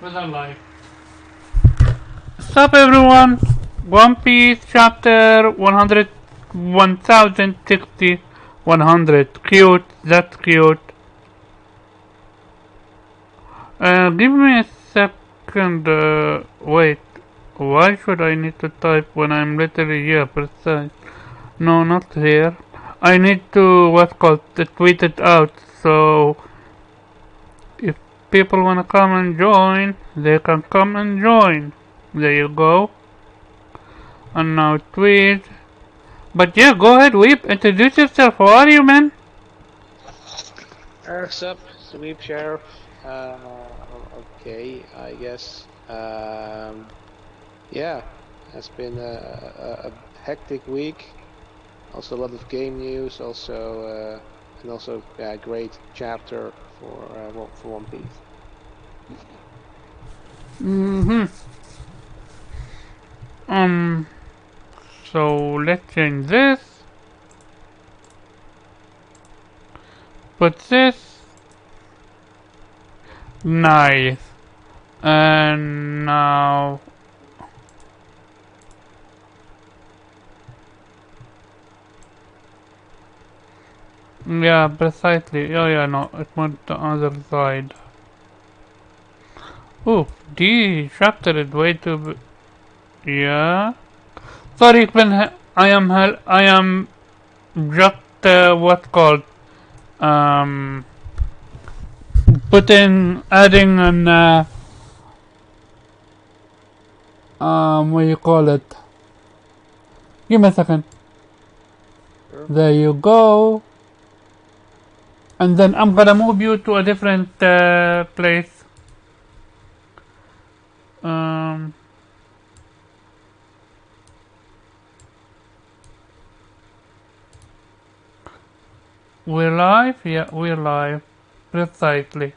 Life. Sup everyone? One Piece chapter 100, 1060, 100. Cute, that's cute. Give me a second, wait. Why should I need to type when I'm literally here, precise? No, not here. I need to, tweet it out, so if people wanna come and join, they can come and join. There you go. And now tweet. But yeah, go ahead, Weep. Introduce yourself. How are you, man? Earth's up, sweep sheriff. Okay, I guess. Yeah, it's been a hectic week. Also a lot of game news. Also a great chapter for One Piece. Um. So let's change this. Put this. Nice. And now. Yeah, precisely. Oh yeah, no, it went the other side. Ooh, D chapter is way too. Yeah. Sorry, I am just what's called adding an what do you call it? Give me a second. Sure. There you go. And then I'm gonna move you to a different place. We're live? Yeah, we're live. Precisely.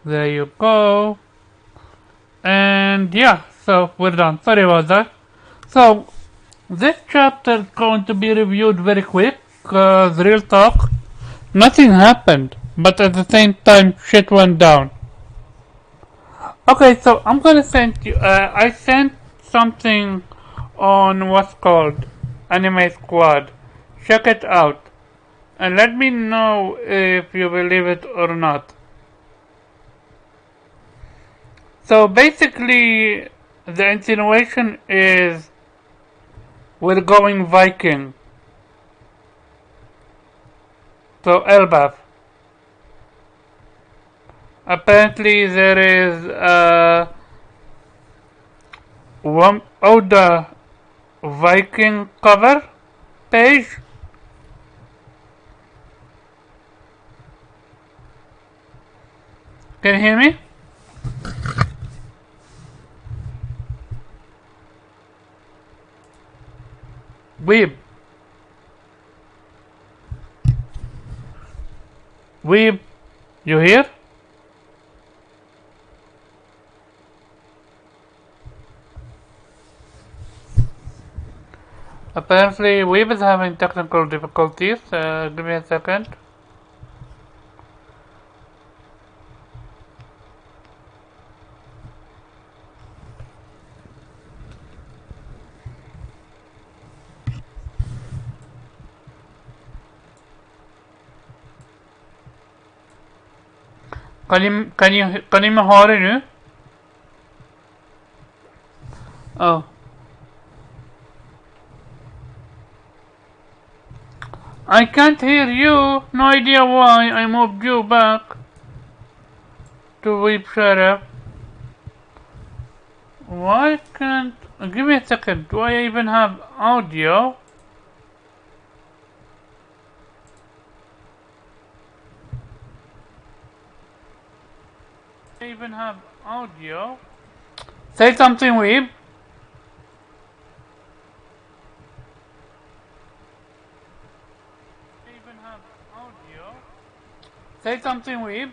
There you go. And yeah, so we're done. Sorry about that. So, this chapter is going to be reviewed very quick, cause real talk, nothing happened, but at the same time, shit went down. Okay, so I'm gonna send you, I sent something on what's called Anime Squad. Check it out, and let me know if you believe it or not. So basically, the insinuation is we're going Viking. So Elbaf. Apparently there is one Oda Viking cover page. Can you hear me? Weeb. Weeb, you here? Apparently Weeb is having technical difficulties. Give me a second. Kan je me horen nu? Oh. I can't hear you. No idea why I moved you back to Weeb Sheriff. Why can't... Give me a second. Do I even have audio? I even have audio? Say something, Weeb. I even have audio? Say something, Weeb.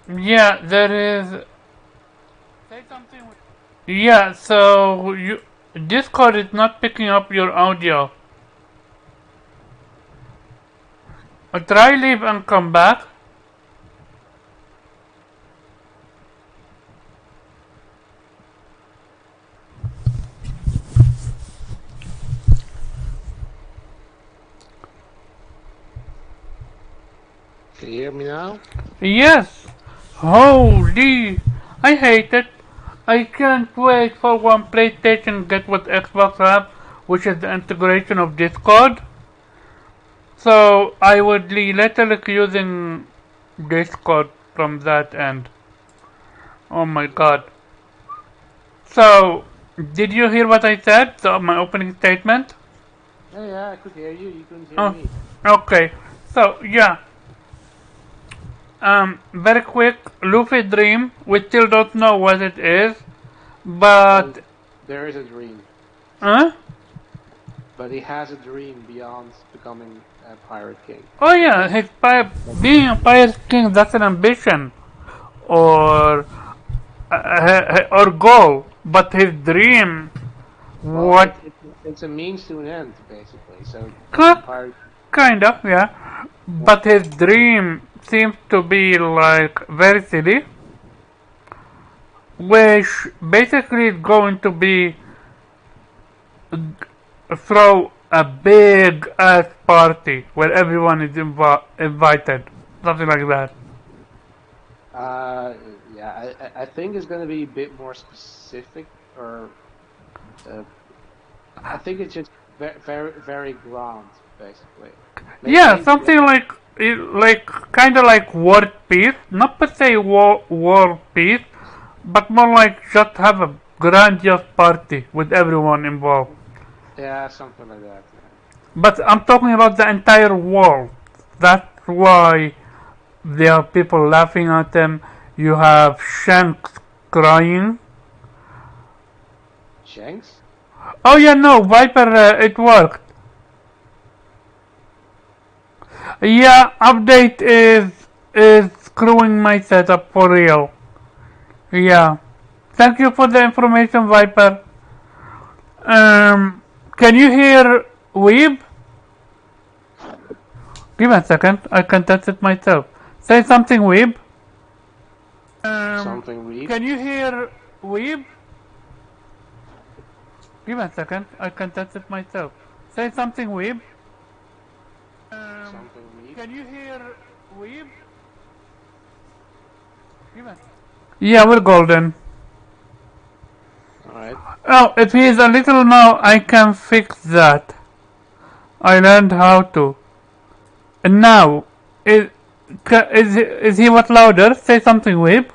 Yeah, there is... Say something, Weeb. Yeah, so Discord is not picking up your audio. Try leave and come back. Can you hear me now? Yes. Holy. I hate it. I can't wait for one PlayStation get what Xbox have, which is the integration of Discord. So I would be literally using Discord from that end. Oh my god. So, did you hear what I said? My opening statement? Yeah, I could hear you. You couldn't hear Oh, me. okay. So, yeah. Very quick. Luffy Dream. We still don't know what it is. But... There is a dream. Huh? But he has a dream beyond becoming a Pirate King. Oh yeah, being a pirate king, that's an ambition. Or goal. But his dream... Well, what... it's a means to an end, basically. So, Pirate... Kind of, yeah. But his dream seems to be like very silly, which basically is going to be throw a big ass party where everyone is invited, something like that. Yeah, I think it's going to be a bit more specific, or I think it's just very, very grand, basically. Yeah, something like kind of like world peace, not per se world peace, but more like just have a grandiose party with everyone involved. Yeah, something like that. Yeah. But I'm talking about the entire world. That's why there are people laughing at him. You have Shanks crying. Shanks? Oh yeah, no, Viper, it worked. Yeah, update is screwing my setup for real. Yeah. Thank you for the information, Viper. Can you hear Weeb? Give me a second, I can test it myself. Say something, Weeb. Something Weeb? Can you hear Weeb? Give me a second, I can test it myself. Say something, Weeb. Something Weeb? Can you hear Weeb? Yeah, we're golden. Alright. Oh, if he is a little now, I can fix that. I learned how to. And now, is he what louder? Say something, Weeb.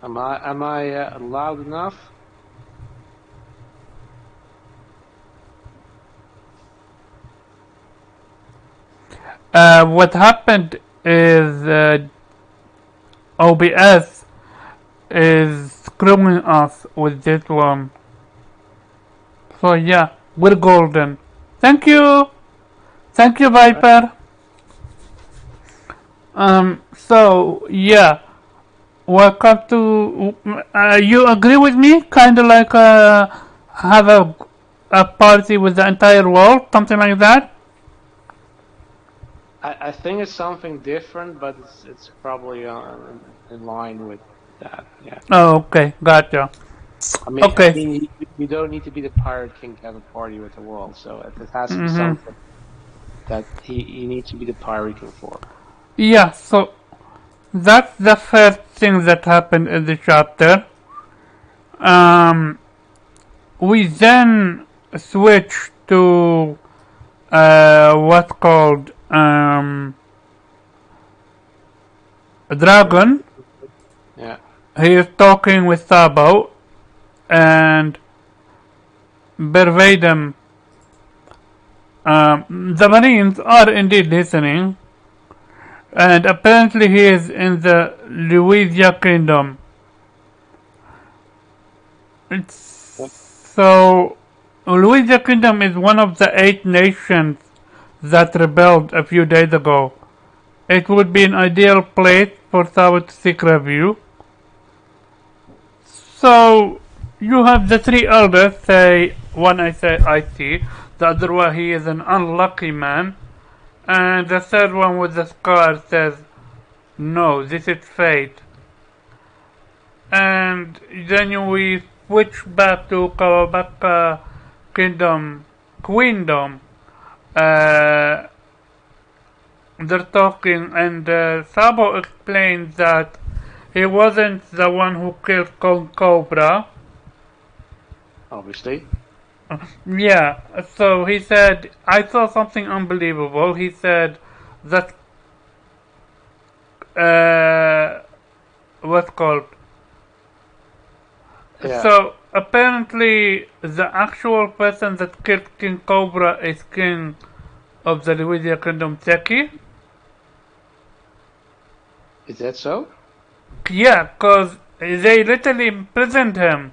Am I loud enough? What happened is OBS is screwing us with this one. So yeah, we're golden. Thank you! Thank you, Viper! So yeah, welcome to... you agree with me? Kinda like have a party with the entire world? Something like that? I think it's something different, but it's probably in line with that. Yeah. Oh, okay, gotcha. I mean, Okay. you don't need to be the Pirate King to have a party with the world, so it has to be something that he needs to be the Pirate King for. Yeah, so that's the first thing that happened in the chapter. We then switch to what's called a dragon. Yeah. He is talking with Sabo and verbatim. The Marines are indeed listening, and apparently he is in the Louisia Kingdom. So, Louisia Kingdom is one of the 8 nations that rebelled a few days ago. It would be an ideal place for Sabo to seek review. So, you have the 3 elders say, one I see, the other one he is an unlucky man, And the third one with the scar says, no, this is fate. And then we switch back to Kawabaka Queendom. Uh, they're talking, and Sabo explains that he wasn't the one who killed Kong Cobra. Obviously. Yeah, so he said, I saw something unbelievable. He said that, what's called? Yeah. So, apparently, the actual person that killed King Cobra is King of the Luigia Kingdom, Seki. Is that so? Yeah, because they literally imprisoned him.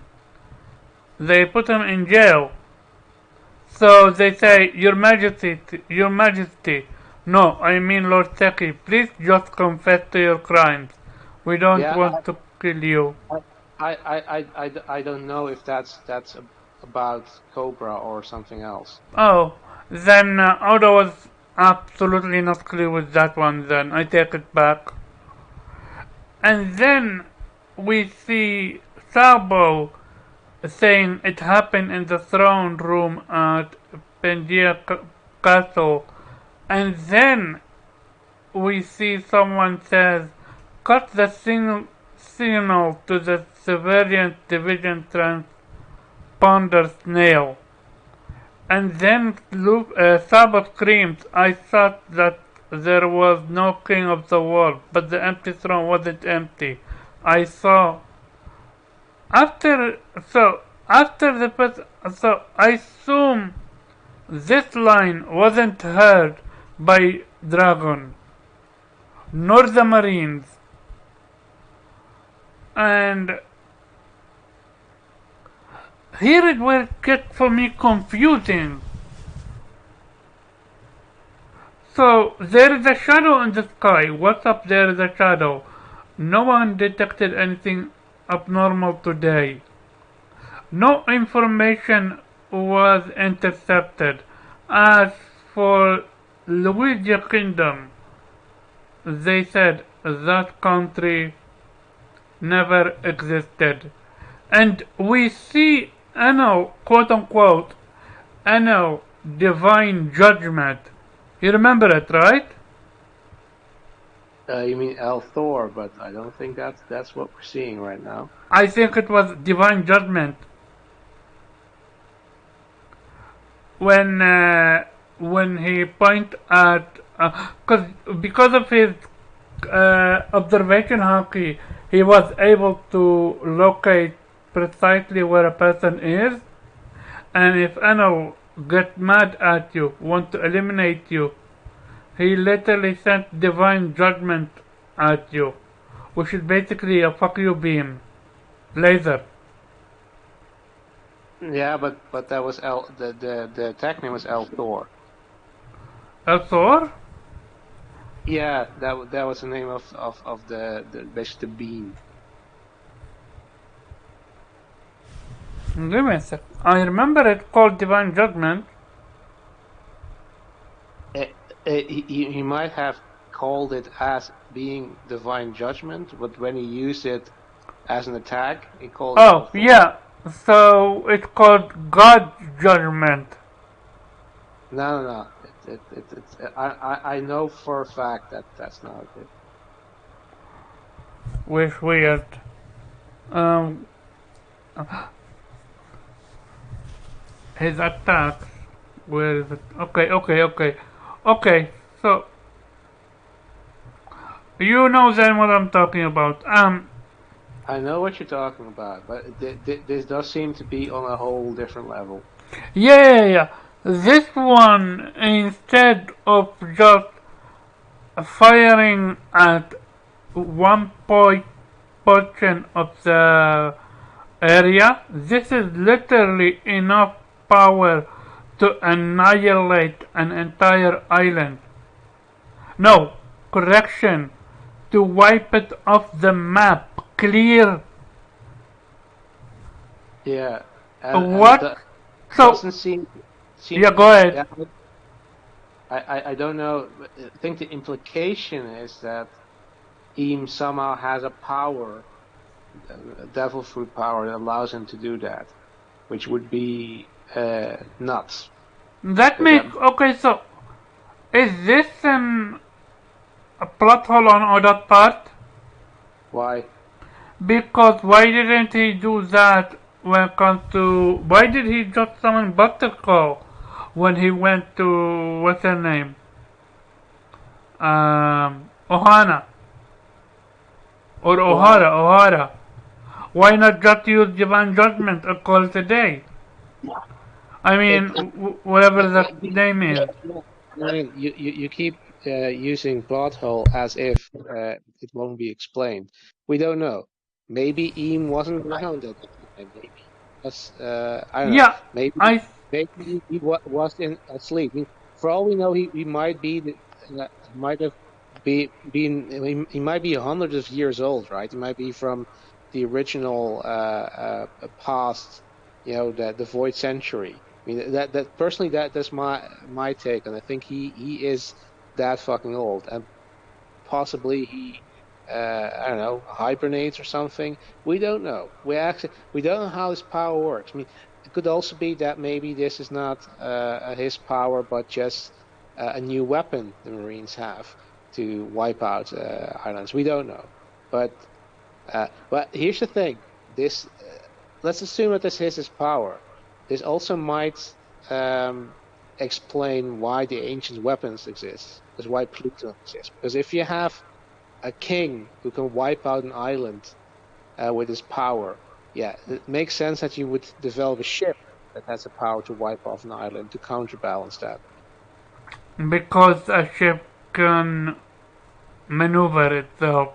They put him in jail. So they say, Your Majesty, no, I mean Lord Seki, please just confess to your crimes. We don't want to kill you. I don't know if that's about Cobra or something else. Oh, then Oda was absolutely not clear with that one then. I take it back. And then we see Sabo saying it happened in the throne room at Pangaea Castle. And then we see someone says, cut the signal to the civilian division transponder snail. And then Sabo screams, I thought that there was no king of the world, but the empty throne wasn't empty. I saw so I assume this line wasn't heard by Dragon nor the Marines, and here it will get for me confusing. So there is a shadow in the sky. What's up there is a shadow? No one detected anything abnormal today. No information was intercepted. As for Luigia Kingdom, they said that country never existed. And we see Enel, quote unquote, Enel, divine judgment. You remember it, right? You mean El Thor, but I don't think that's what we're seeing right now. I think it was divine judgment. When he point at because of his observation haki, he was able to locate precisely where a person is, and if Enel get mad at you, want to eliminate you, he literally sent divine judgment at you, which is basically a fuck you beam, laser. Yeah, but that was the attack name was El Thor. El Thor? Yeah, that was the name of the basically the beam. Give me a sec. I remember it called divine judgment. He might have called it as being divine judgment, but when he used it as an attack, he called it. Oh, yeah. So it's called God's judgment. No. I know for a fact that that's not it. Which weird. His attacks. Where is it? Okay. So you know then what I'm talking about. I know what you're talking about, but this does seem to be on a whole different level. Yeah. This one, instead of just firing at one portion of the area, this is literally enough power to annihilate an entire island. No, correction, to wipe it off the map. Clear. Yeah. What? Doesn't seem. Yeah, go ahead. I don't know. I think the implication is that Eam somehow has a power, a devil fruit power that allows him to do that, which would be nuts. That makes okay. So is this a plot hole on Oda's part? Why? Because why didn't he do that when it comes to why did he just summon Buttercup when he went to what's her name? Ohana or Ohara. Why not just use Divine Judgment and call it a day? I mean, whatever the name is. You keep using plot hole as if it won't be explained. We don't know. Maybe Eam wasn't around at the time. Maybe I don't know. Yeah, Maybe I he was in asleep. I mean, for all we know, he might be might have been he might be hundreds of years old, right? He might be from the original past, you know, the Void Century. I mean that personally that's my take, and I think he is that fucking old, and possibly he I don't know, hibernates or something. We don't know. We don't know how his power works. I mean, it could also be that maybe this is not his power, but just a new weapon the Marines have to wipe out islands. We don't know, but here's the thing: this let's assume that this is his power. This also might explain why the ancient weapons exist, because why Pluton exists. Because if you have a king who can wipe out an island with his power, yeah, it makes sense that you would develop a ship that has the power to wipe off an island to counterbalance that. because a ship can maneuver itself.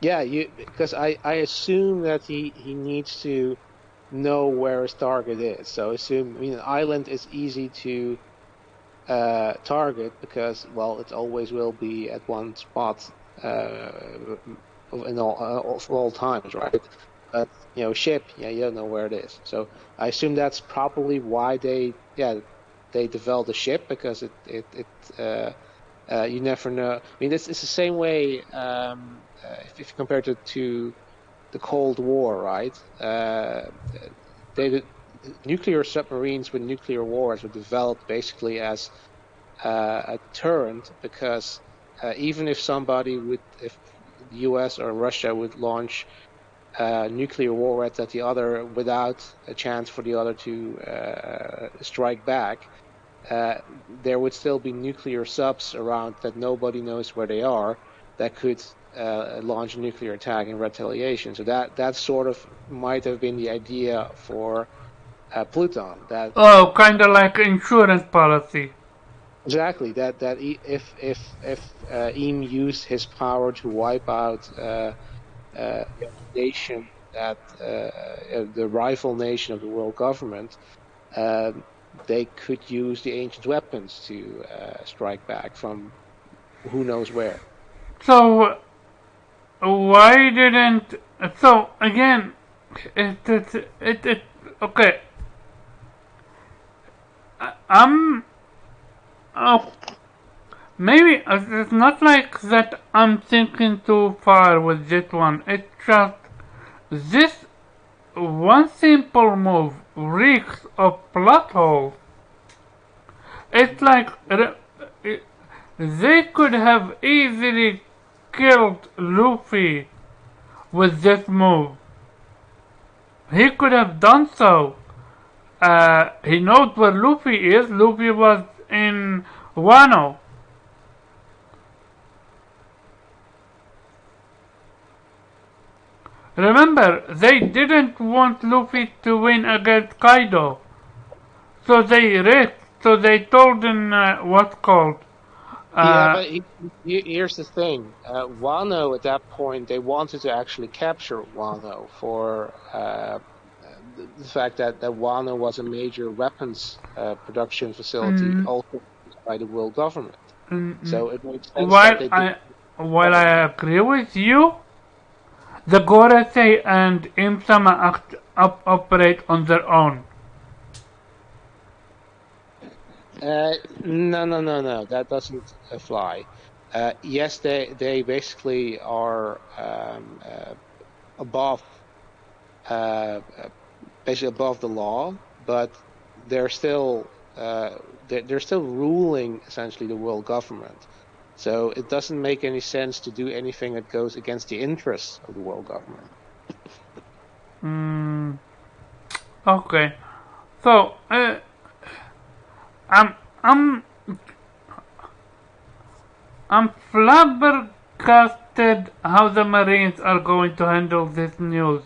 Yeah, because I assume that he needs to know where his target is. So I mean, an island is easy to target because, well, it always will be at one spot in all times, right? But you know, ship, yeah, you don't know where it is. So I assume that's probably why they developed a ship, because you never know. I mean, it's the same way if you compare it to the Cold War, right? Nuclear submarines with nuclear wars were developed basically as a deterrent, because even if if the US or Russia would launch nuclear war at the other without a chance for the other to strike back, there would still be nuclear subs around that nobody knows where they are that could launch a nuclear attack in retaliation. So that sort of might have been the idea for Pluton. That Oh, kind of like insurance policy. exactly that if Eam used his power to wipe out a nation that the rival nation of the world government, they could use the ancient weapons to strike back from who knows where. So why didn't? So again, it okay. I'm oh maybe it's not like that. I'm thinking too far with this one. It's just this one simple move reeks of plot holes. It's like they could have easily killed Luffy with this move. He could have done so. He knows where Luffy is. Luffy was in Wano. Remember, they didn't want Luffy to win against Kaido. So they risked. So they told him what's called. Yeah, but here's the thing. Wano, at that point, they wanted to actually capture Wano for the fact that Wano was a major weapons production facility, also by the world government. So it makes sense that they did. While I agree with you, the Gorosei and Im-sama operate on their own. No. That doesn't fly. Yes, they basically are above, basically above the law, but they're still they're still ruling essentially the world government. So it doesn't make any sense to do anything that goes against the interests of the world government. Hmm. Okay. So, I'm I'm I'm flabbergasted how the Marines are going to handle this news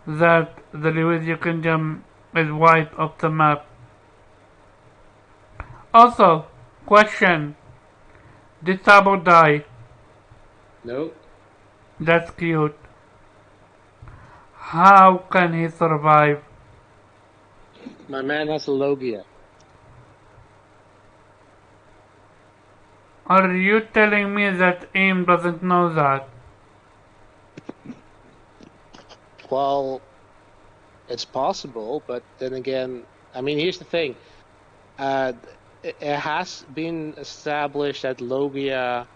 that the Louisiana Kingdom is wiped off the map. Also, question: did Sabo die? No, That's cute. How can he survive? my man has a Logia. Are you telling me that AIM doesn't know that? Well, it's possible, but then again, I mean, here's the thing. Uh, it has been established that Logia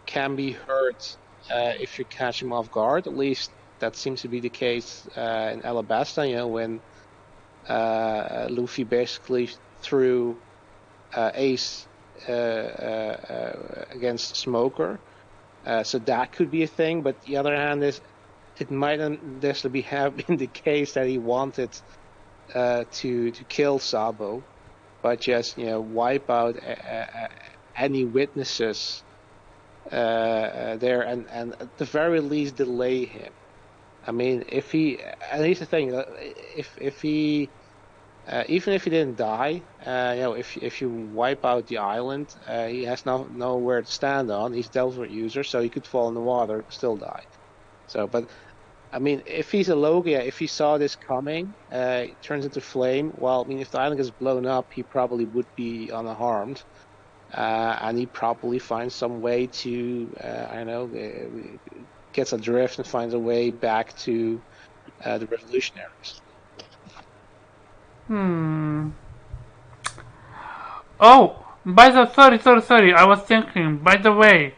can be hurt if you catch him off guard. At least that seems to be the case in Alabasta, when Luffy basically threw Ace against Smoker. So that could be a thing, but the other hand is it might not necessarily have been the case that he wanted to kill Sabo, but just wipe out any witnesses there, and at the very least delay him. I mean, if he, and here's the thing, if he, even if he didn't die, if you wipe out the island, he has nowhere to stand on. He's Delver user, so he could fall in the water, still die. So, but I mean, if he's a Logia, if he saw this coming, it turns into flame. Well, I mean, if the island gets blown up, he probably would be unharmed. And he probably finds some way to, I don't know, gets adrift and finds a way back to the revolutionaries. Oh, sorry. I was thinking. By the way,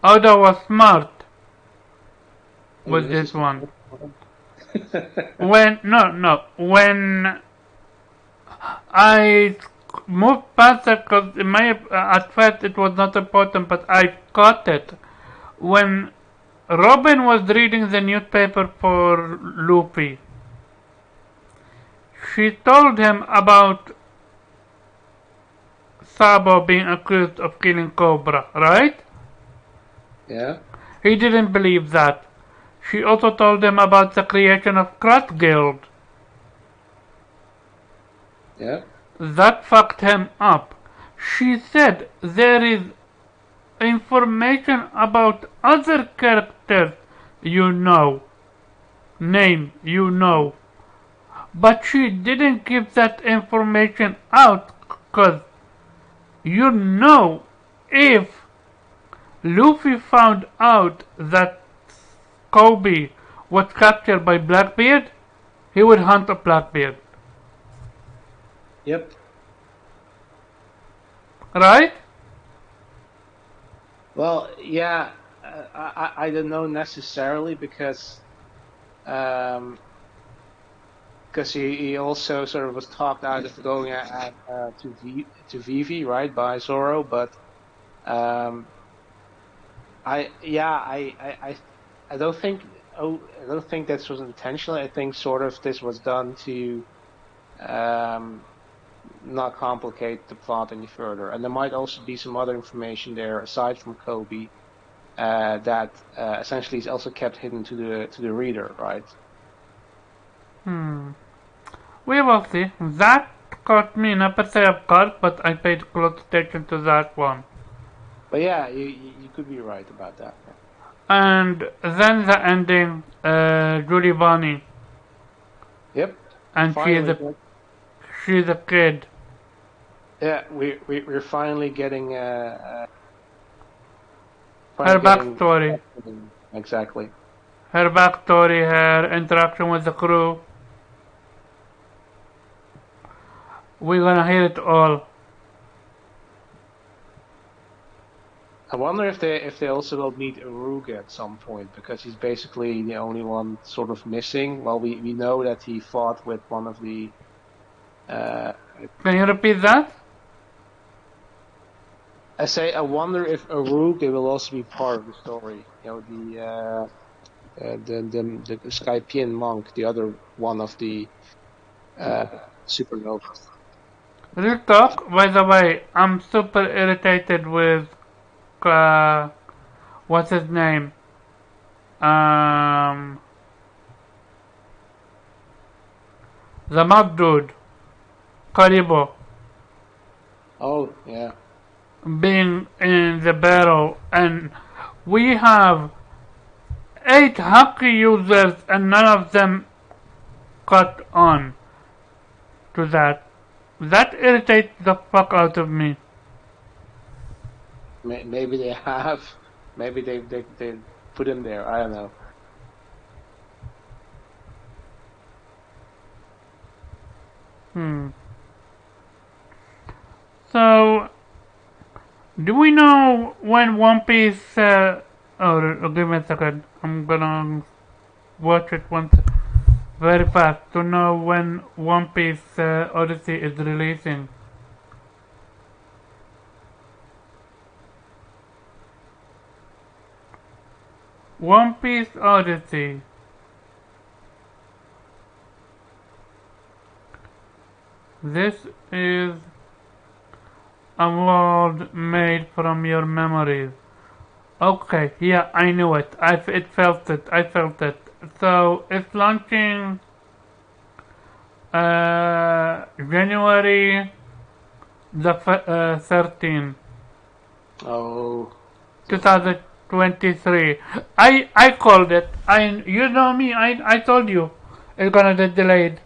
Oda was smart with this one. When I moved past that because at first it was not important, but I caught it when Robin was reading the newspaper for Luffy. She told him about Sabo being accused of killing Cobra, right? Yeah. He didn't believe that. She also told him about the creation of Cross Guild. Yeah. That fucked him up. She said there is information about other characters name you know, but she didn't give that information out because if Luffy found out that Kobe was captured by Blackbeard, he would hunt a Blackbeard. Yep. Right? Well, yeah, I don't know necessarily because he also sort of was talked out of going to Vivi, right, by Zoro, but I don't think this was intentional. I think sort of this was done to not complicate the plot any further, and there might also be some other information there aside from Kobe that essentially is also kept hidden to the reader, right? We will see. That caught me not per se off guard, but I paid close attention to that one. But yeah, you could be right about that. And then the ending, Julie Bonnie. Yep. And she's a kid. Yeah, we're finally getting her backstory. Exactly. Her backstory, her interaction with the crew. we're gonna hear it all. I wonder if they also will meet Aruga at some point, because he's basically the only one sort of missing. Well, we know that he fought with one of the. Can you repeat that? I wonder if Aruga will also be part of the story. You know, the Skypian monk, the other one of the supernovas. Real talk, by the way, I'm super irritated with what's his name? The mud dude, Karibo, Oh, yeah. being in the barrel, and we have 8 hockey users and none of them caught on to that. That irritates the fuck out of me. Maybe they have. Maybe they put him there. I don't know. So, do we know when One Piece? Give me a second. I'm gonna watch it once very fast to know when One Piece Odyssey is releasing. One Piece Odyssey. This is a world made from your memories. Okay, yeah, I knew it. I felt it. So it's launching January the 13th, Oh, 2023. I called it. You know me. I told you it's gonna get delayed.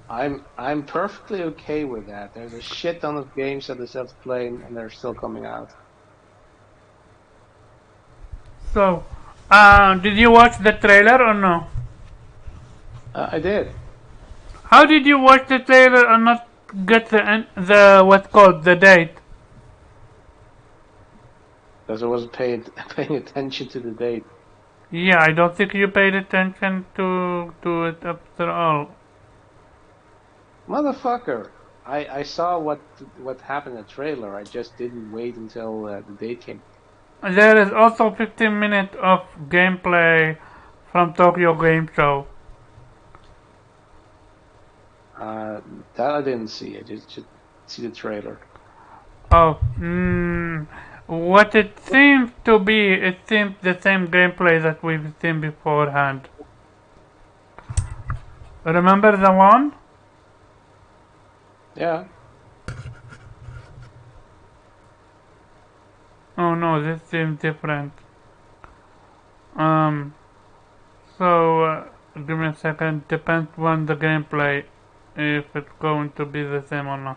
I'm perfectly okay with that. There's a shit ton of games that I still have to play, and they're still coming out. So, did you watch the trailer or no? I did. How did you watch the trailer and not get the what's called the date? Because I wasn't paying attention to the date. Yeah, I don't think you paid attention to it after all. Motherfucker! I saw what happened in the trailer. I just didn't wait until the date came. There is also 15 minutes of gameplay from Tokyo Game Show. That I didn't see. I just see the trailer. Oh, what it seems to be, it seems the same gameplay that we've seen beforehand. Remember the one? Yeah. Oh no, this seems different. Give me a second. Depends on the gameplay if it's going to be the same or not.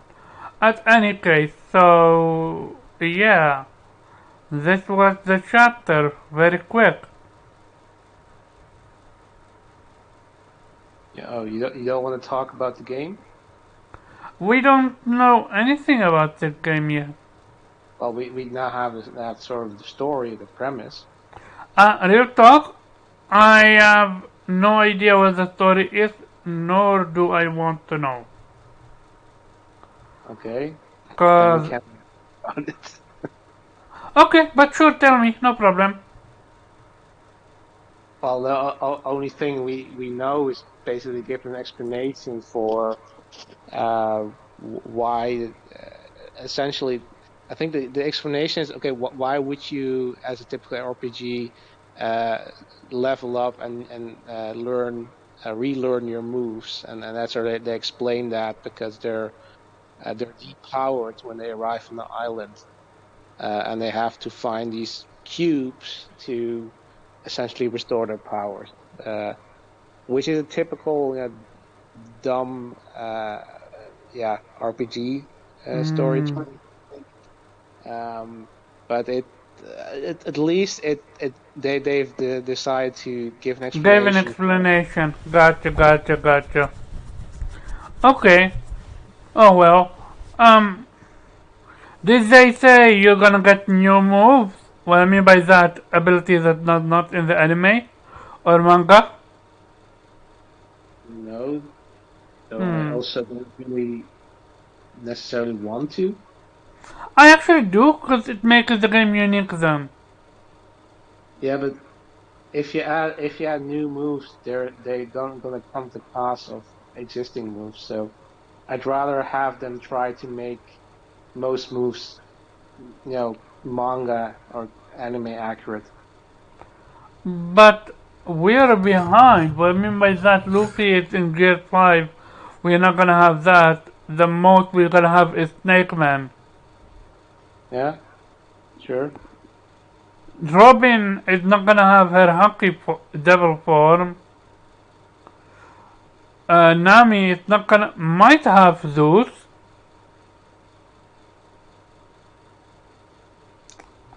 At any case, so yeah, this was the chapter. Very quick. Yeah. Oh, you don't want to talk about the game? We don't know anything about the game yet. Well, we now have that sort of the story, the premise. Real talk, I have no idea what the story is, nor do I want to know. Okay. Cause Then we can't talk about it. okay, but sure, tell me, no problem. Well, the only thing we know is basically give an explanation for why. Essentially, I think the explanation is okay. Why would you, as a typical RPG, level up and relearn your moves? And that's where they explain that because they're depowered when they arrive on the island, and they have to find these cubes to essentially restore their powers, which is a typical dumb RPG story. But at least they've decided to give an explanation. Gave an explanation. Gotcha. Okay. Oh well. Um, did they say you're gonna get new moves? What I mean by that, abilities that not in the anime or manga. No, so I Hmm. also don't really necessarily want to. I actually do, cause it makes the game unique then. Yeah, but if you add new moves, they don't gonna come to cost of existing moves. So I'd rather have them try to make most moves, manga or anime accurate. But we're behind. What I mean by that, Luffy is in Gear 5. We're not gonna have that. The most we're gonna have is Snake Man. Yeah, sure. Robin is not gonna have her devil form. Nami is not gonna, might have Zeus.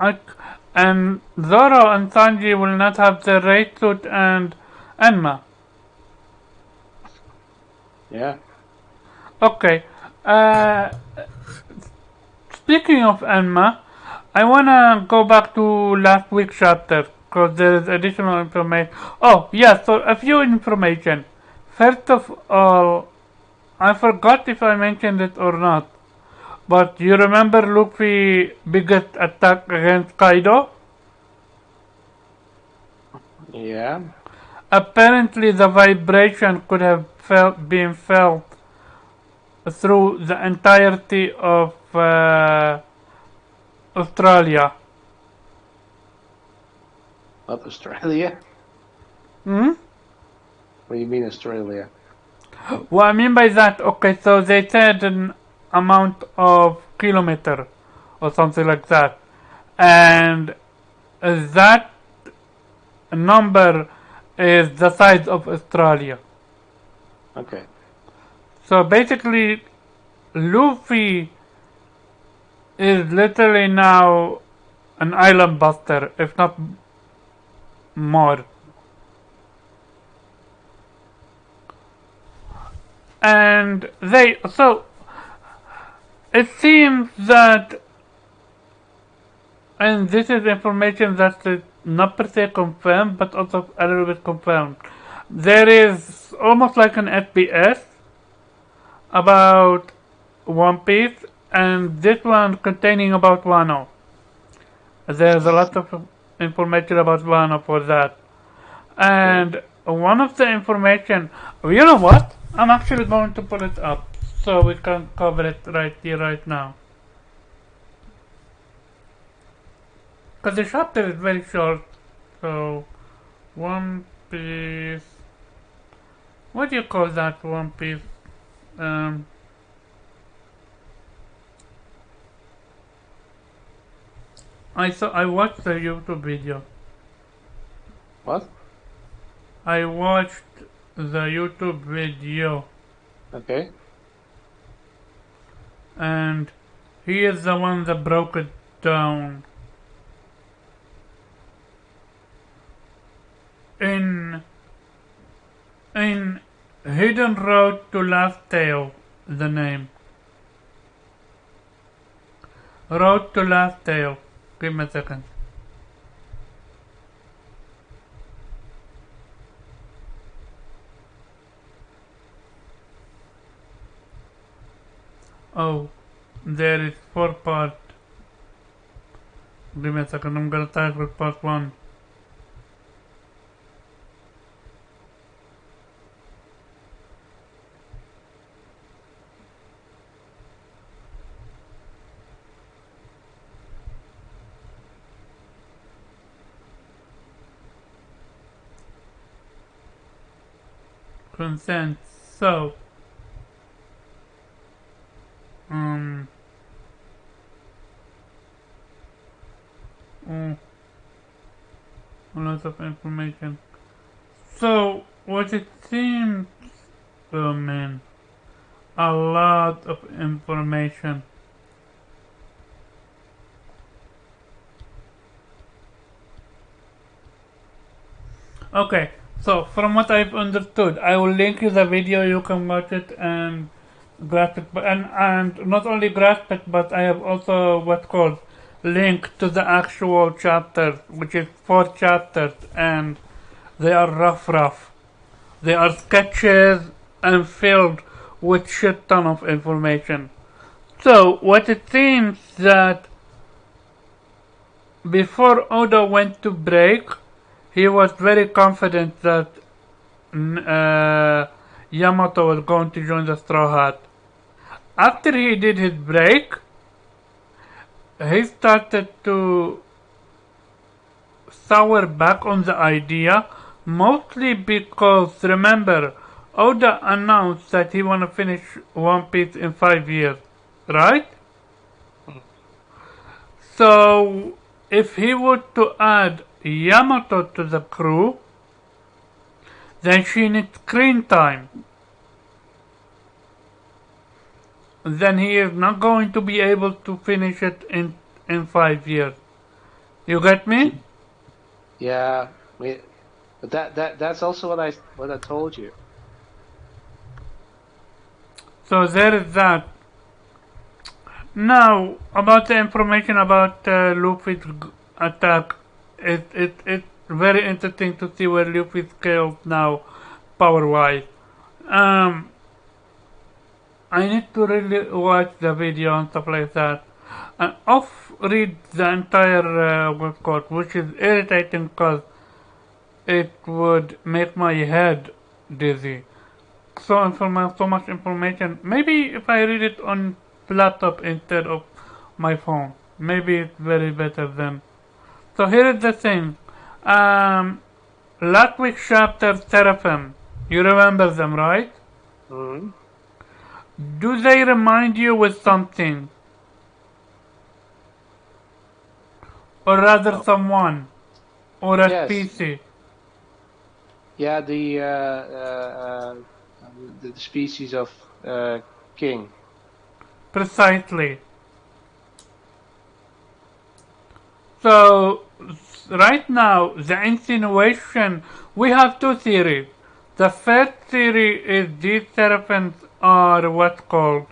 I, and Zoro and Sanji will not have the Ray Suit and Enma. Yeah. Okay. Uh, Speaking of Enma, I wanna go back to last week's chapter because there is additional information. Oh, yeah, so a few information. First of all, I forgot if I mentioned it or not, but you remember Luffy's biggest attack against Kaido? Yeah. Apparently, the vibration could have been felt through the entirety of Australia. Not Australia. Hmm? What do you mean Australia? What I mean by that, okay, so they said an amount of kilometer or something like that, and that number is the size of Australia. Okay. So basically, Luffy is literally now an island buster, if not more. And so it seems that, and this is information that is not per se confirmed, but also a little bit confirmed. There is almost like an FPS about One Piece, and this one containing about Wano. There's a lot of information about Wano for that. Okay. And one of the information, you know what? I'm actually going to pull it up so we can cover it right here, right now. Because the chapter is very short, so One Piece. What do you call that One Piece? Um, I watched the YouTube video. What? I watched the YouTube video, Okay. and he is the one that broke it down. In in Hidden Road to Last Tale, the name. Road to Last Tale. Give me a second. Oh, there is 4 part. Give me a second, I'm gonna start with part 1. Consent. So, um, oh, a lot of information. So, what it seems, oh man, a lot of information. Okay, So, from what I've understood, I will link you the video. You can watch it and grasp it. And not only grasp it, but I have also what's called link to the actual chapters, which is 4 chapters, and they are rough. They are sketches and filled with shit ton of information. So, what it seems that before Oda went to break, he was very confident that Yamato was going to join the Straw Hat. After he did his break, he started to sour back on the idea, mostly because, remember, Oda announced that he wanna finish One Piece in 5 years, right? So, if he were to add Yamato to the crew, then she needs screen time. Then he is not going to be able to finish it in 5 years. You get me? Yeah, but that's also what I told you. So there is that. Now, about the information about Luffy's attack, it's very interesting to see where Luffy scales now, power-wise. I need to really watch the video and stuff like that. And off-read the entire webcourt, which is irritating because it would make my head dizzy. So much information. Maybe if I read it on laptop instead of my phone, maybe it's very better then. So here is the thing. Last week's chapter, Seraphim. You remember them, right? Mm-hmm. Do they remind you with something? Or rather someone? Or a Yes. species? Yeah, the species of king. Precisely. So, right now, the insinuation, we have 2 theories. The first theory is these seraphims are what's called,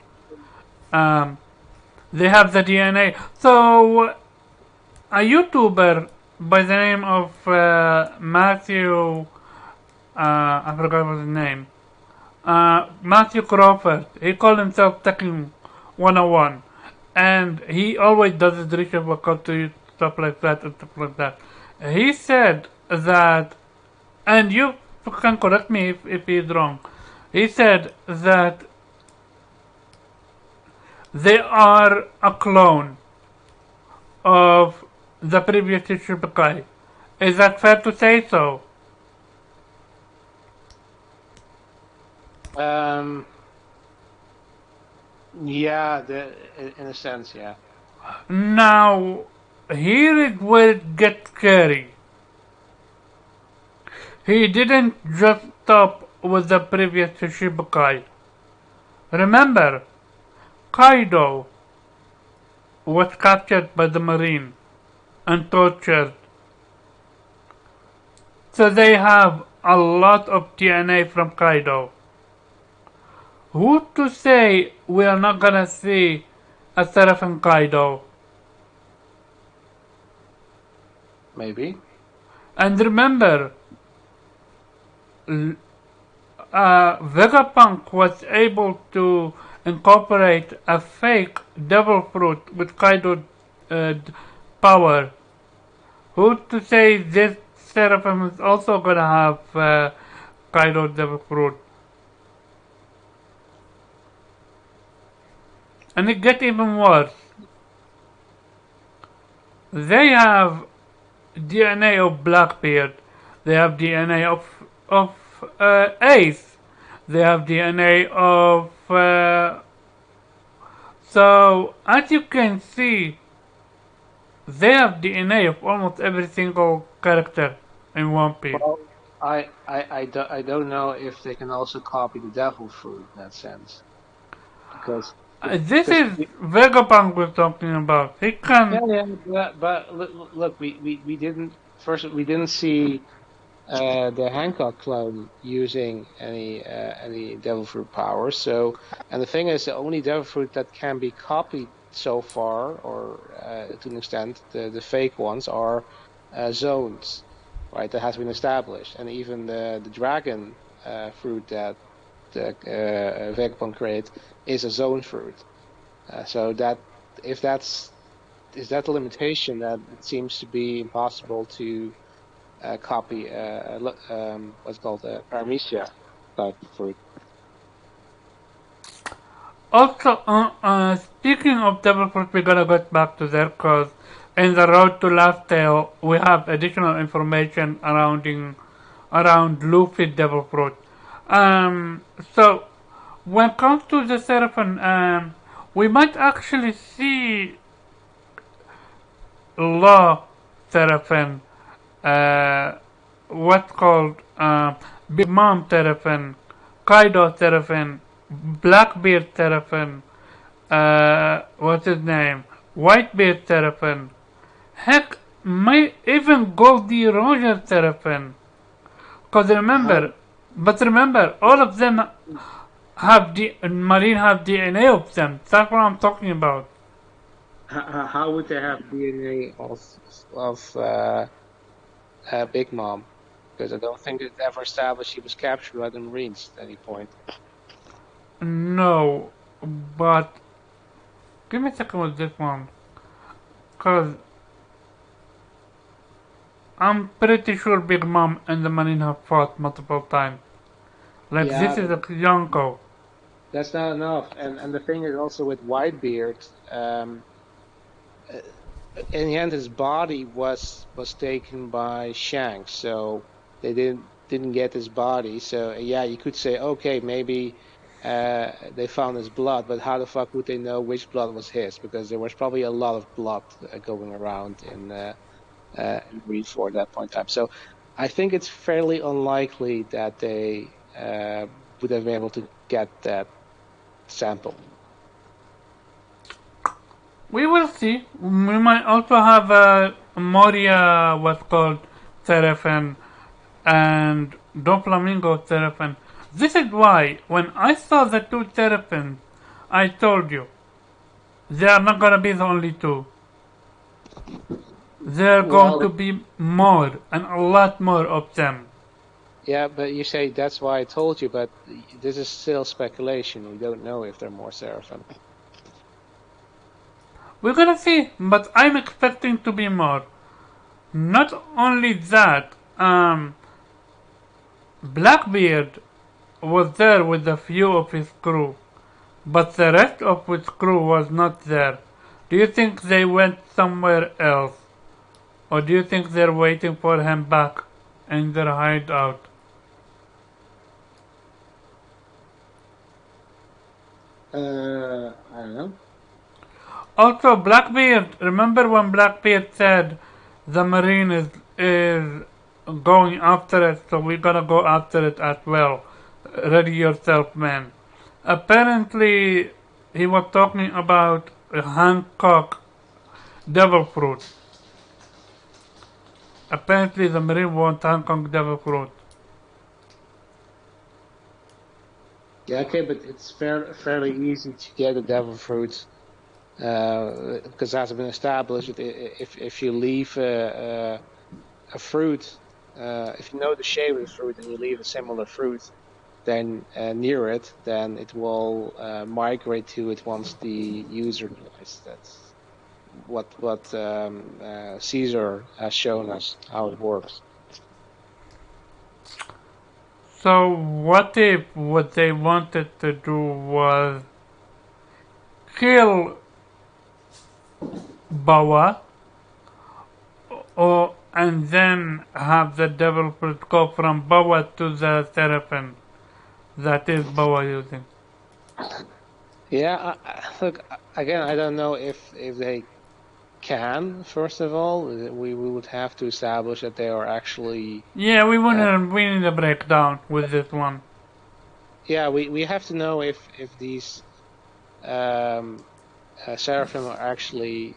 they have the DNA. So, a YouTuber by the name of Matthew, I forgot his name, Matthew Crawford, he called himself Tekken 101, and he always does his research for culture, stuff like that and stuff like that. He said that, and you can correct me if he's wrong, he said that they are a clone of the previous Shichibukai. Is that fair to say so? Yeah, in a sense, yeah. Now, here is where it gets scary. He didn't just stop with the previous Shichibukai. Remember, Kaido was captured by the Marine and tortured. So they have a lot of DNA from Kaido. Who's to say we are not gonna see a Seraphim Kaido? Maybe. And remember, Vegapunk was able to incorporate a fake devil fruit with Kaido's power. Who's to say this Seraphim is also gonna have Kaido's devil fruit? And it gets even worse. They have DNA of Blackbeard. They have DNA of Ace. They have DNA of... so, as you can see, they have DNA of almost every single character in One Piece. Well, I don't know if they can also copy the devil fruit in that sense, because this is Vegapunk we're talking about. He can. yeah, but look, we didn't see the Hancock clone using any devil fruit powers. So, and the thing is, the only devil fruit that can be copied so far, or to an extent, the fake ones are zones, right? That has been established, and even the dragon fruit that Vegapunk created is a zone fruit. So that if that's is that the limitation, that it seems to be impossible to copy what's called a paramecia type fruit. Also, speaking of devil fruit, we gotta get back to there because in the road to Last Tale, we have additional information around Luffy devil fruit. So when it comes to the Seraphim, we might actually see Law Seraphim, what's called Big Mom Seraphim, Kaido Seraphim, Blackbeard Seraphim, what's his name? Whitebeard Seraphim. Heck, may even Goldie Roger Seraphim. Because remember, all of them have Marine have DNA of them. That's what I'm talking about. How would they have DNA of Big Mom? Because I don't think it's ever established he was captured by the Marines at any point. No, but give me a second with this one. Because I'm pretty sure Big Mom and the Marine have fought multiple times. Like, Yeah, this is a Yonko. that's not enough. And the thing is also with Whitebeard, in the end, his body was taken by Shanks, so they didn't get his body. So yeah, you could say, okay, maybe they found his blood, but how the fuck would they know which blood was his? Because there was probably a lot of blood going around in Greenford at that point in time. So I think it's fairly unlikely that they would have been able to get that sample. We will see. We might also have Moria, what's called Seraphim, and Doflamingo Seraphim. This is why, when I saw the two Seraphims, I told you, they are not gonna be the only two. There are going to be more, and a lot more of them. Yeah, but you say that's why I told you, but this is still speculation. We don't know if there are more Seraphim. We're gonna see, but I'm expecting to be more. Not only that, Blackbeard was there with a few of his crew, but the rest of his crew was not there. Do you think they went somewhere else? Or do you think they're waiting for him back in their hideout? I don't know. Also, Blackbeard, remember when Blackbeard said the Marine is going after it, so we gotta go after it as well. Ready yourself, man. Apparently, he was talking about Hancock devil fruit. Apparently, the Marine wants Hancock devil fruit. Yeah, okay, but it's fairly easy to get a devil fruit because it has been established. If you leave a fruit, if you know the shape of the fruit and you leave a similar fruit, then near it, then it will migrate to it once the user dies. That's what Caesar has shown us how it works. So what if what they wanted to do was kill Bawa, and then have the devil fruit go from Bawa to the Seraphim that is Bawa using? Yeah, look, again, I don't know if they can. First of all, we would have to establish that they are actually. Yeah, we need a breakdown with this one. Yeah, we have to know if these Seraphim are actually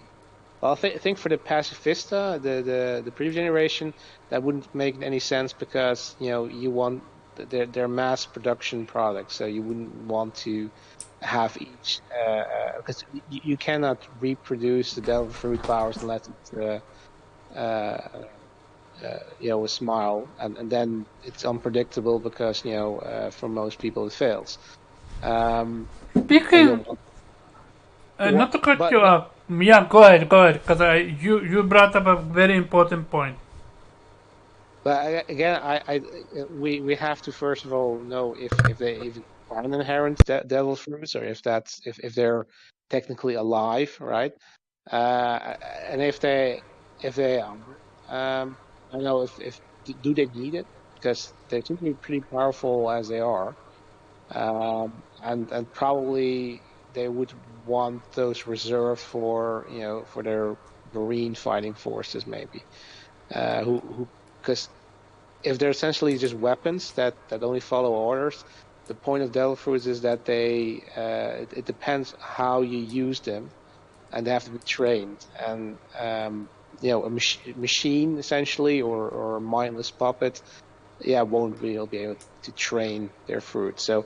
Well, I think for the Pacifista, the previous generation, that wouldn't make any sense because you want their mass production products, so you wouldn't want to have each because you cannot reproduce the Devil Fruit powers unless it's a smile, and then it's unpredictable because for most people it fails. And Speaking, not to cut but you off. Yeah, go ahead, because you brought up a very important point. But again, we have to first of all know if they even are an inherent devil fruits, or if they're technically alive, right? And if they are, I don't know if do they need it, because they seem to be pretty powerful as they are, and probably they would want those reserved for for their marine fighting forces maybe, who because if they're essentially just weapons that only follow orders, the point of devil fruits is that it depends how you use them, and they have to be trained. And a machine essentially, or a mindless puppet, won't really be able to train their fruit. So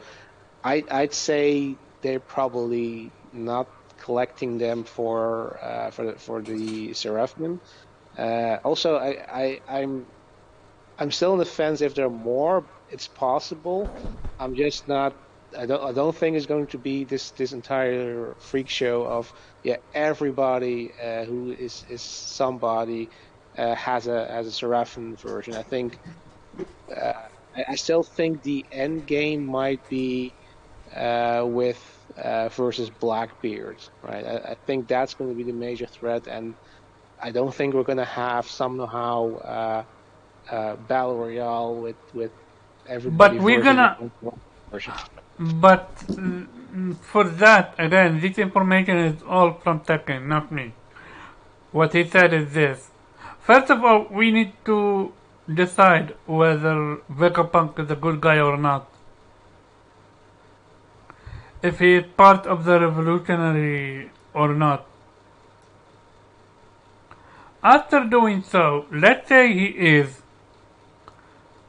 I'd say they're probably not collecting them for the Seraphim. Also, I'm still on the fence if there are more. It's possible. I'm just not. I don't think it's going to be this entire freak show of everybody who is somebody has a Seraphim version. I think I still think the end game might be with versus Blackbeard, right? I think that's going to be the major threat, and I don't think we're going to have somehow battle royale with everybody But we're versus gonna, one version. but for that, again, this information is all from Tekken, not me. What he said is this. First of all, we need to decide whether Vegapunk is a good guy or not. If he is part of the revolutionary or not. After doing so, let's say he is.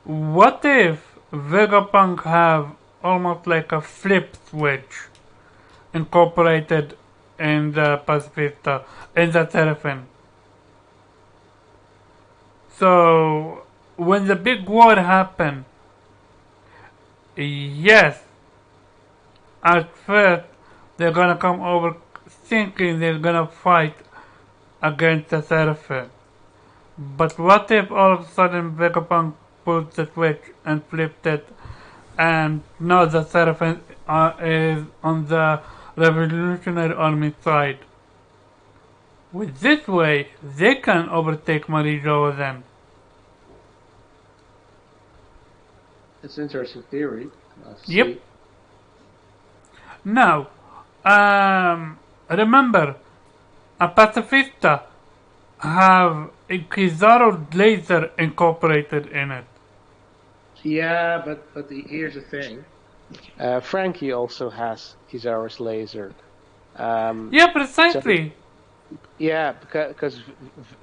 What if Vegapunk have almost like a flip switch incorporated in the Pacifista, in the Seraphim? So, when the big war happened, yes, at first they're gonna come over thinking they're gonna fight against the Seraphim. But what if all of a sudden Vegapunk pulls the switch and flipped it, and now the Seraphim is on the Revolutionary Army side? With this way, they can overtake Marija over them. It's an interesting theory. Yep. Now, remember, a pacifista have a Kizaru laser incorporated in it. Yeah, but here's the thing. Frankie also has Kizaru's laser. Yeah, precisely. Yeah, because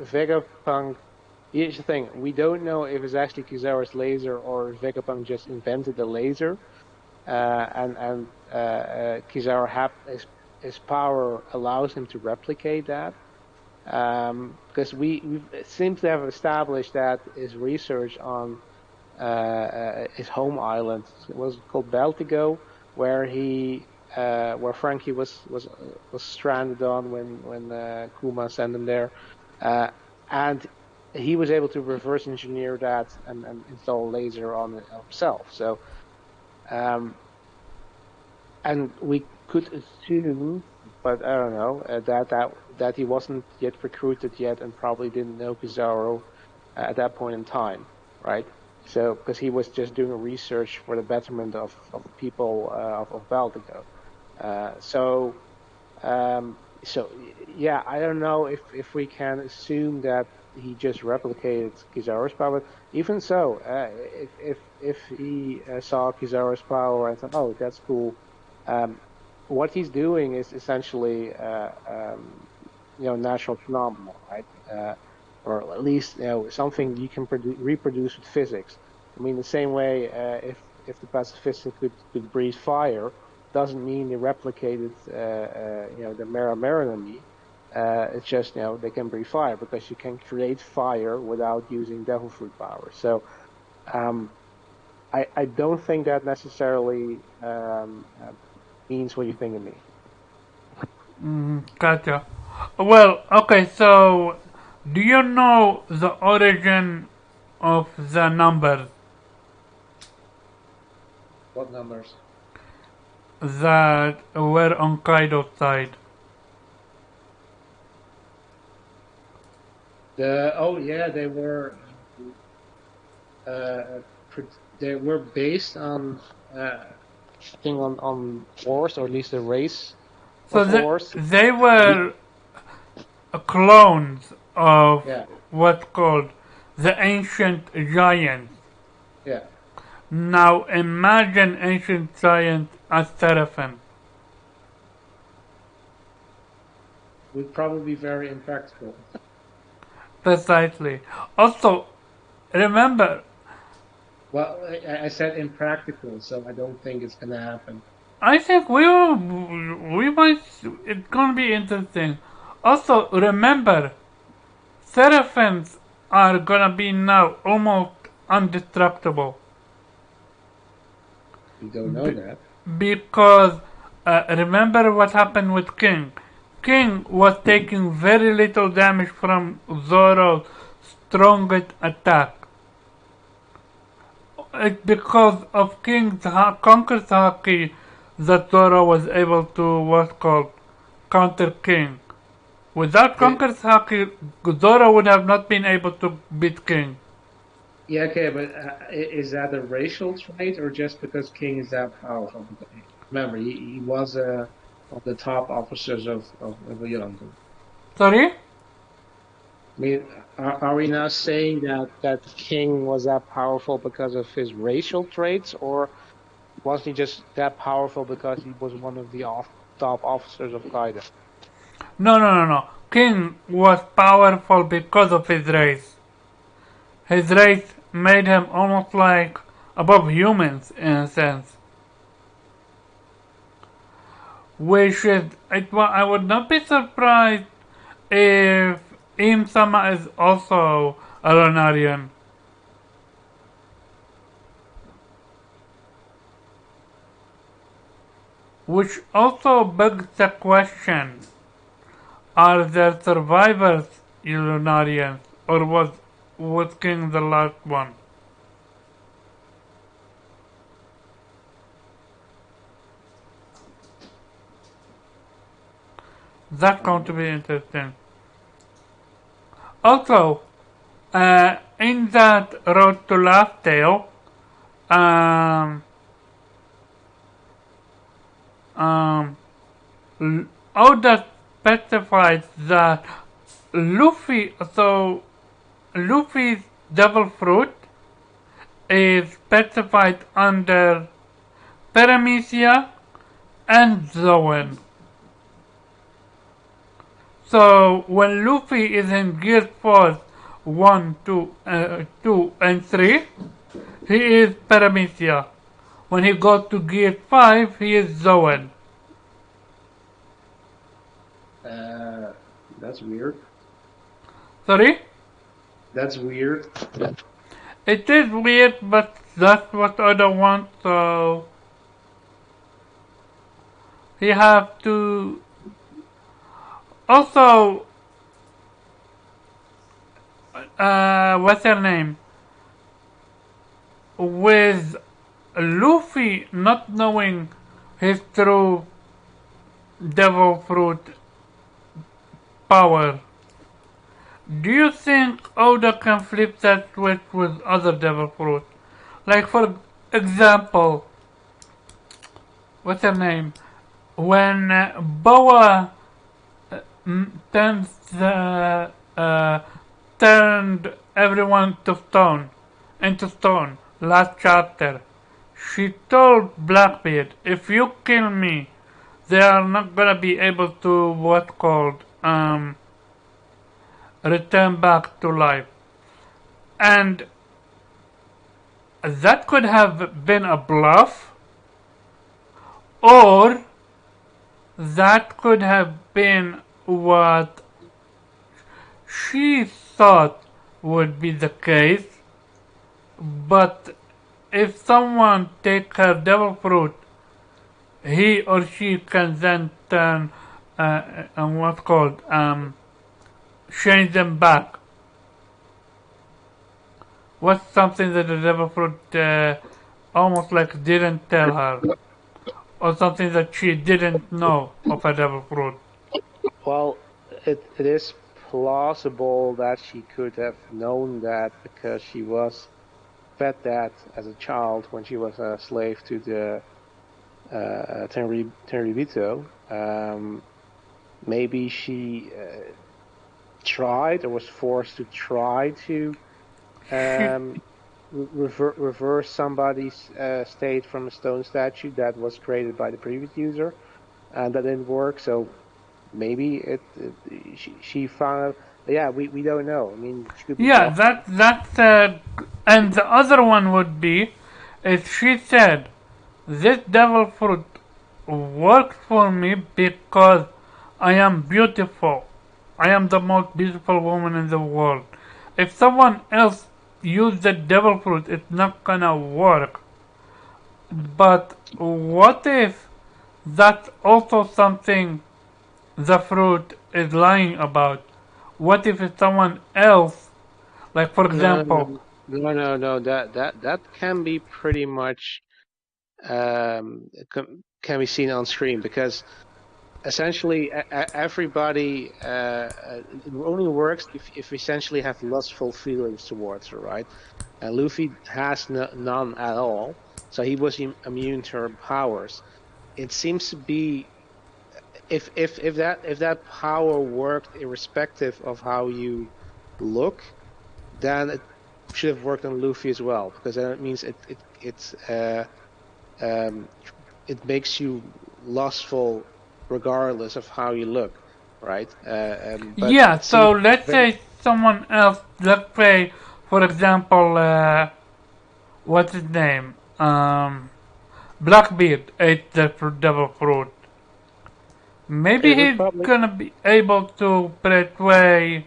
Vegapunk. Here's the thing: we don't know if it's actually Kizaru's laser or if Vegapunk just invented the laser, and Kizaru his power allows him to replicate that. Because we seem to have established that his research on his home island was called Baltigo, where Frankie was stranded on when Kuma sent him there, and he was able to reverse engineer that and install a laser on himself. So, and we could assume, but I don't know, that he wasn't yet recruited yet and probably didn't know Kizaru at that point in time, right? So, because he was just doing research for the betterment of the people of Baltigo. So yeah, I don't know if we can assume that he just replicated Kizaru's power. But even so, if he saw Kizaru's power and thought, oh, that's cool, what he's doing is essentially natural phenomenon, right? Or at least something you can reproduce with physics. I mean, the same way if the pacifist could breathe fire, doesn't mean they replicated the Mera Marinami. It's just they can breathe fire because you can create fire without using devil fruit power. So um, I don't think that necessarily means what you think it means. Gotcha. Well, okay, so do you know the origin of the numbers What numbers? that were on Kaido's side? Yeah, uh, they were based on thing on horse, or at least a race So of horse. they were clones of Yeah, what's called the ancient giants. yeah, Now imagine ancient giants as seraphim. would probably be very impractical. Precisely. Also, remember, Well, I said impractical, so I don't think it's gonna happen. I think we might, it's gonna be interesting. Also, remember, seraphims are gonna be now almost indestructible. You don't know that. Because remember what happened with King. King was taking very little damage from Zoro's strongest attack. It's because of King's conquer's haki that Zoro was able to what's called counter King. Without conquer's haki, Zoro would have not been able to beat King. Yeah, okay, but is that a racial trait or just because King is that powerful? Remember, he was one of the top officers of the Yondu. Sorry? I mean, are we now saying that King was that powerful because of his racial traits, or was he just that powerful because he was one of the top officers of Kaido? No. King was powerful because of his race. His race made him almost like above humans in a sense. I would not be surprised if Im Sama is also a Lunarian. Which also begs the question, are there survivors Lunarians, or was King the last one? That's going to be interesting. Also, in that Road to Laugh Tale, um, um, Oda specifies that Luffy's devil fruit is specified under Paramecia and Zoan. So when Luffy is in Gear Force 1, 2, and 3, he is Paramecia. When he goes to Gear 5, he is Zoan. That's weird. Sorry? That's weird. It is weird, but that's what Oda wants, so he have to. Also, what's her name? With Luffy not knowing his true devil fruit power, do you think Oda can flip that switch with other devil fruit? Like for example, what's her name? When Boa turns turned everyone to stone, into stone, last chapter, she told Blackbeard, if you kill me, they are not gonna be able to what's called return back to life. And that could have been a bluff, or that could have been what she thought would be the case. But if someone takes her devil fruit, he or she can then turn what's called change them back. What's something that the devil fruit almost like didn't tell her, or something that she didn't know of a devil fruit? Well, it is plausible that she could have known that because she was fed that as a child when she was a slave to the Tenryubito. Maybe she tried or was forced to try to reverse somebody's state from a stone statue that was created by the previous user, and that didn't work. So maybe she found out. Yeah, we don't know. I mean, she could be Yeah, that's and the other one would be, is she said, this devil fruit works for me because I am beautiful. I am the most beautiful woman in the world. If someone else used the devil fruit, it's not gonna work. But what if that's also something the fruit is lying about? What if it's someone else, like for example, no. That can be pretty much can be seen on screen because essentially everybody it only works if we essentially have lustful feelings towards her, right? And Luffy has none at all, so he was immune to her powers. It seems to be if that power worked irrespective of how you look, then it should have worked on Luffy as well, because then it means it makes you lustful regardless of how you look, right? But yeah, it so seems let's say someone else, let's say, for example, what's his name? Blackbeard ate the devil fruit. Maybe it would he's probably. gonna be able to persuade,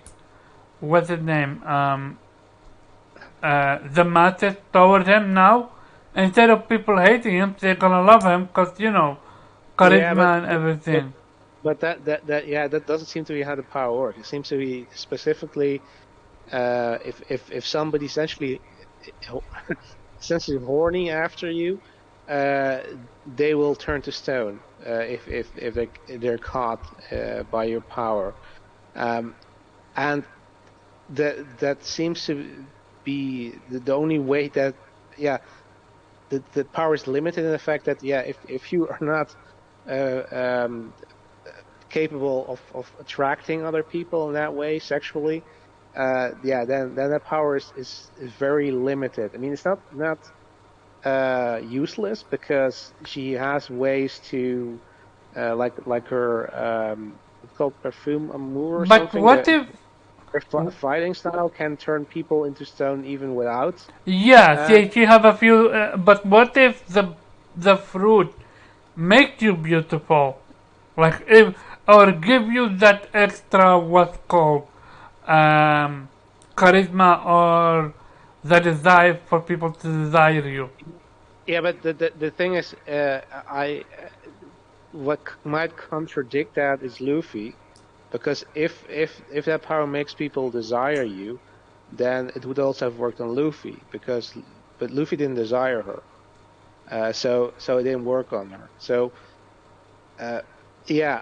what's his name? The masses toward him now. Instead of people hating him, they're gonna love him because, Yeah, but charisma and everything. that doesn't seem to be how the power works. It seems to be specifically if somebody essentially horny after you, they will turn to stone if they're caught by your power, and that seems to be the only way that the power is limited in the fact that if you are not capable of attracting other people in that way sexually, then that power is very limited. I mean, it's not useless because she has ways to like her it's called perfume amour or But something. what if, Her fighting style can turn people into stone even without. yeah, Uh, she have a few, but what if the fruit make you beautiful? Like if, or give you that extra what's called, charisma or the desire for people to desire you. yeah, but the thing is, what might contradict that is Luffy, because if that power makes people desire you, then it would also have worked on Luffy but Luffy didn't desire her, so it didn't work on her. So yeah,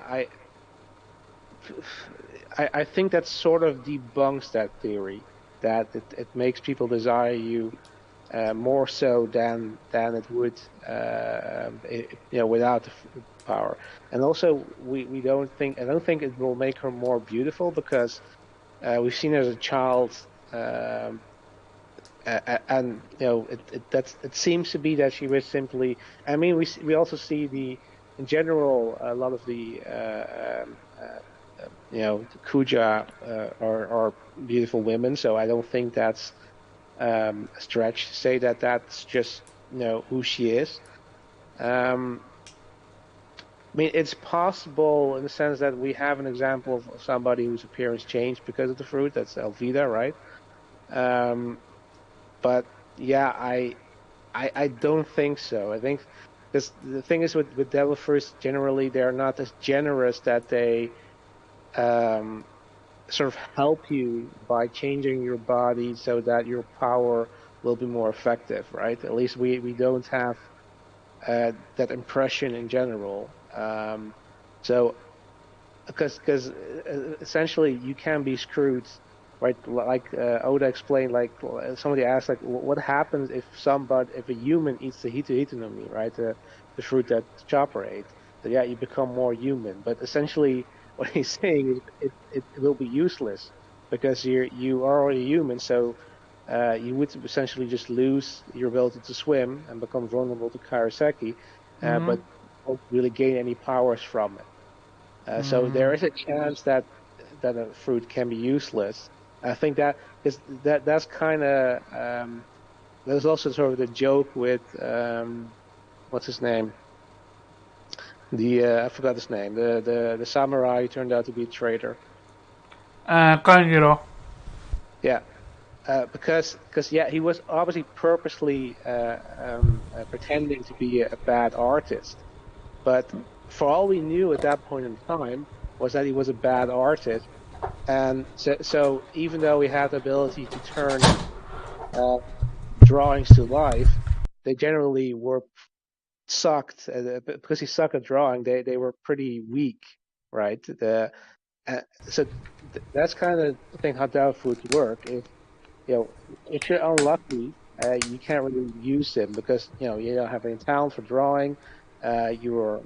I think that sort of debunks that theory that it makes people desire you more so than it would without the power. And also we don't think I don't think it will make her more beautiful because we've seen her as a child, and it seems to be that she was simply. I mean, we also see in general a lot of the Kuja are beautiful women, so I don't think that's a stretch to say that that's just who she is. Um, I mean, it's possible in the sense that we have an example of somebody whose appearance changed because of the fruit. That's Elvira, right? Um, but yeah, I don't think so. I think because the thing is with devil fruits, generally they're not as generous that they um, sort of help you by changing your body so that your power will be more effective, right? At least we don't have that impression in general. So because essentially you can be screwed, right? Like Oda explained, like somebody asked, like, what happens if a human eats the Hitohitonomi, right? The fruit that Chopper ate. So yeah, you become more human. But essentially, what he's saying is it will be useless because you are already human. So you would essentially just lose your ability to swim and become vulnerable to Karaseki, Mm-hmm. but won't really gain any powers from it. So there Mm-hmm. is a chance that a fruit can be useless. I think that is that's kind of there's also sort of the joke with what's his name? The I forgot his name. The samurai who turned out to be a traitor. Kanjiro. Yeah, because yeah, he was obviously purposely pretending to be a bad artist. But for all we knew at that point in time was that he was a bad artist. And so even though he had the ability to turn uh, drawings to life, they generally were sucked because he sucked at drawing. They were pretty weak, right? So that's kind of the thing how Dao foods work. If you're unlucky, you can't really use them because you don't have any talent for drawing. You're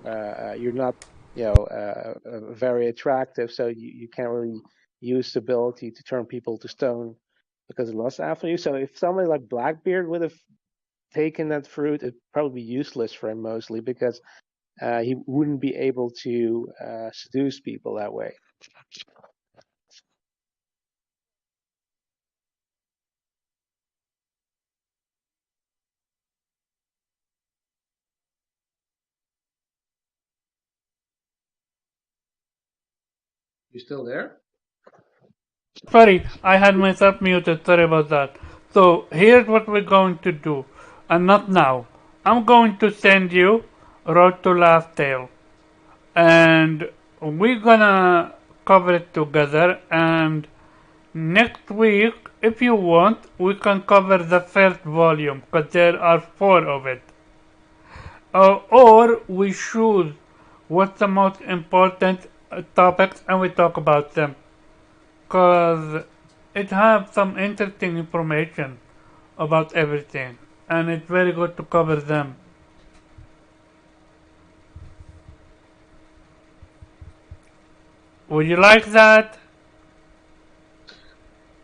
not very attractive, so you can't really use the ability to turn people to stone because it lust after you. So if somebody like Blackbeard would have taken that fruit, it'd probably be useless for him mostly because he wouldn't be able to seduce people that way. You still there? Sorry, I had myself muted. Sorry about that. So here's what we're going to do, and not now. I'm going to send you Road to Last Tale, and we're gonna cover it together. And next week, if you want, we can cover the first volume because there are four of it. Or we choose what's the most important topics and we talk about them. Because it has some interesting information about everything. And it's very good to cover them. Would you like that?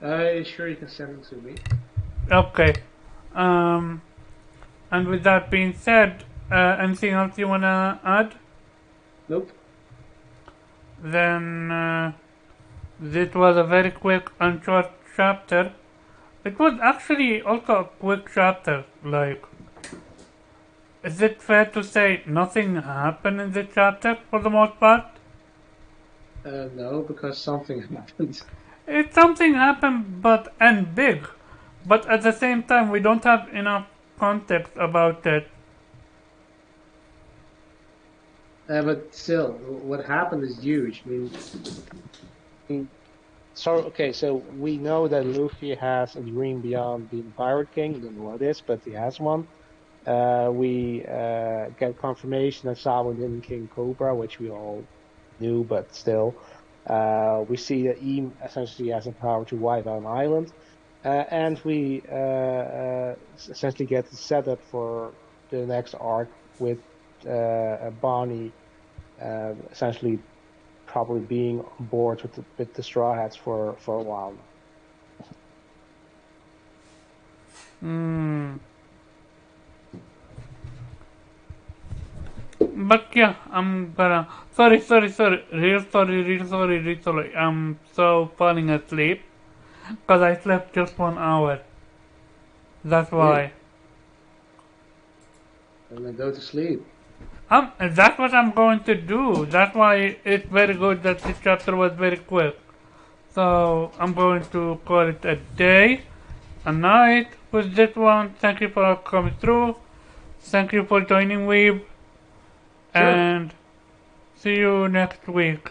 Sure, you can send it to me. Okay. Um, and with that being said, anything else you wanna add? Nope. Then this was a very quick and short chapter. It was actually also a quick chapter. Like, is it fair to say nothing happened in this chapter for the most part? No, because something happened. It's something happened, but and big. But at the same time, we don't have enough context about it. But still, what happened is huge. So okay, so we know that Luffy has a dream beyond being Pirate King. We don't know what it is, but he has one. We get confirmation that Sabo didn't King Cobra, which we all knew, but still. We see that Eam essentially has the power to wipe out an island. And we essentially get the setup for the next arc with Bonnie essentially probably being on board with the Straw Hats for a while now. But yeah, I'm gonna. Sorry. Real sorry. I'm so falling asleep because I slept just 1 hour. That's Really? why. And then go to sleep. That's what I'm going to do. That's why it's very good that this chapter was very quick. So I'm going to call it a day, a night with this one. Thank you for coming through. Thank you for joining, Weeb, Sure. and see you next week.